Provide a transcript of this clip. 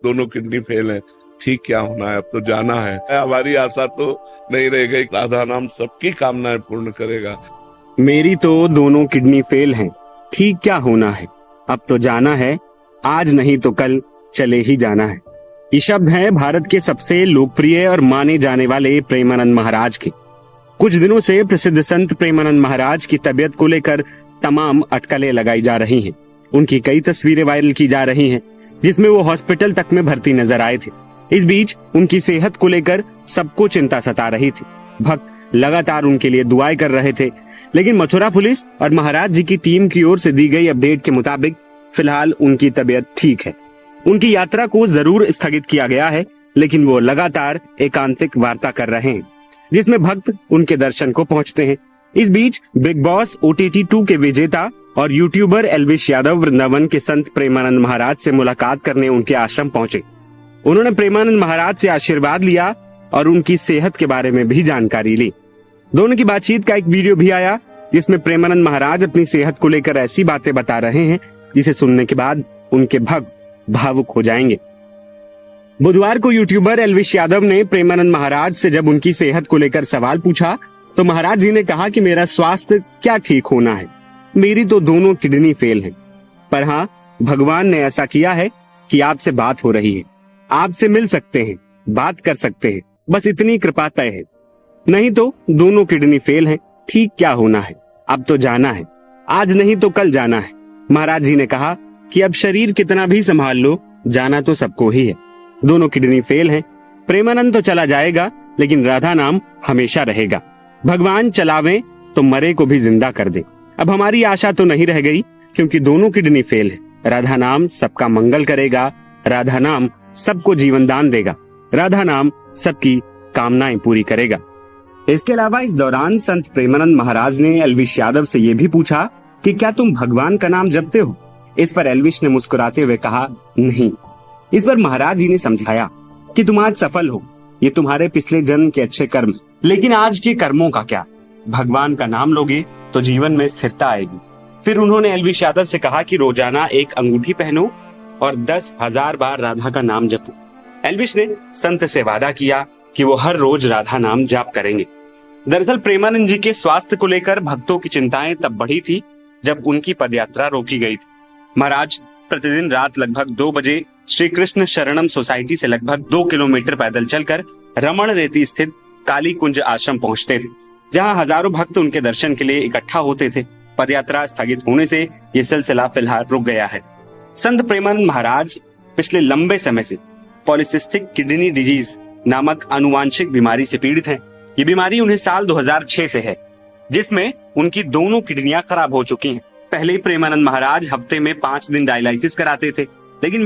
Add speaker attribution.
Speaker 1: दोनों kidney fail है, ठीक क्या होना है, अब तो जाना है। हमारी आशा तो नहीं रह गई, राधा नाम सबकी कामनाएं पूर्ण करेगा।
Speaker 2: मेरी तो दोनों किडनी फेल हैं, ठीक क्या होना है, अब तो जाना है, आज नहीं तो कल चले ही जाना है। ये शब्द है भारत के सबसे लोकप्रिय और माने जाने वाले प्रेमानंद महाराज के। कुछ दिनों से प्रसिद्ध संत प्रेमानंद महाराज की तबीयत को लेकर तमाम अटकलें लगाई जा रही हैं। उनकी कई तस्वीरें वायरल की जा रही हैं, जिसमें वो हॉस्पिटल तक में भर्ती नजर आए थे। इस बीच उनकी सेहत को लेकर सबको चिंता सता रही थी। भक्त लगातार उनके लिए दुआएं कर रहे थे, लेकिन मथुरा पुलिस और महाराज जी की टीम की ओर से दी गई अपडेट के मुताबिक फिलहाल उनकी तबीयत ठीक है। उनकी यात्रा को जरूर स्थगित किया गया है, लेकिन वो लगातार एकांतिक वार्ता कर रहे हैं, जिसमें भक्त उनके दर्शन को पहुंचते हैं। इस बीच बिग बॉस OTT 2 के विजेता और यूट्यूबर एल्विश यादव वृंदावन के संत प्रेमानंद महाराज से मुलाकात करने उनके आश्रम पहुंचे। उन्होंने प्रेमानंद महाराज से आशीर्वाद लिया और उनकी सेहत के बारे में भी जानकारी ली। दोनों की बातचीत का एक वीडियो भी आया, जिसमें प्रेमानंद महाराज अपनी सेहत को लेकर ऐसी बातें बता रहे हैं जिसे सुनने के बाद उनके भक्त भावुक हो जाएंगे। बुधवार को यूट्यूबर एल्विश यादव ने प्रेमानंद महाराज से जब उनकी सेहत को लेकर सवाल पूछा तो महाराज जी ने कहा कि मेरा स्वास्थ्य क्या ठीक होना है, मेरी तो दोनों किडनी फेल हैं, पर हाँ, भगवान ने ऐसा किया है कि आपसे बात हो रही है, आपसे मिल सकते हैं, बात कर सकते हैं, बस इतनी कृपा तय है, नहीं तो दोनों किडनी फेल हैं, ठीक क्या होना है, अब तो जाना है, आज नहीं तो कल जाना है। महाराज जी ने कहा कि अब शरीर कितना भी संभाल लो, जाना तो सबको ही है। दोनों किडनी फेल हैं, प्रेमानंद तो चला जाएगा, लेकिन राधा नाम हमेशा रहेगा। भगवान चलावे तो मरे को भी जिंदा कर दे। अब हमारी आशा तो नहीं रह गई, क्योंकि दोनों किडनी फेल है। राधा नाम सबका मंगल करेगा, राधा नाम सबको जीवन दान देगा, राधा नाम सबकी कामनाएं पूरी करेगा। इसके अलावा इस दौरान संत प्रेमानंद महाराज ने एल्विश यादव से ये भी पूछा कि क्या तुम भगवान का नाम जपते हो? इस पर एल्विश ने मुस्कुराते हुए कहा, नहीं। इस पर महाराज जी ने समझाया कि तुम आज सफल हो, ये तुम्हारे पिछले जन्म के अच्छे कर्म, लेकिन आज के कर्मों का क्या? भगवान का नाम लोगे तो जीवन में स्थिरता आएगी। फिर उन्होंने एल्विश यादव से कहा कि रोजाना एक अंगूठी पहनो और 10,000 बार राधा का नाम जपो। एल्विश ने संत से वादा किया कि वो हर रोज राधा नाम जाप करेंगे। दरअसल प्रेमानंद जी के स्वास्थ्य को लेकर भक्तों की चिंताएं तब बढ़ी थी जब उनकी पदयात्रा रोकी गई थी। महाराज प्रतिदिन रात लगभग 2 बजे श्री कृष्ण शरणम सोसाइटी से लगभग 2 किलोमीटर पैदल चलकर रमण रेती स्थित काली कुंज आश्रम पहुंचते थे, जहां हजारों भक्त उनके दर्शन के लिए इकट्ठा होते थे। पदयात्रा स्थगित होने से ये सिलसिला फिलहाल रुक गया है। संत प्रेमानंद महाराज पिछले लंबे समय से पॉलीसिस्टिक किडनी डिजीज नामक आनुवांशिक बीमारी से पीड़ित हैं। ये बीमारी उन्हें साल 2006 से है, जिसमें उनकी दोनों किडनियां खराब हो चुकी हैं। पहले प्रेमानंद महाराज हफ्ते में 5 दिन डायलिसिस कराते थे, लेकिन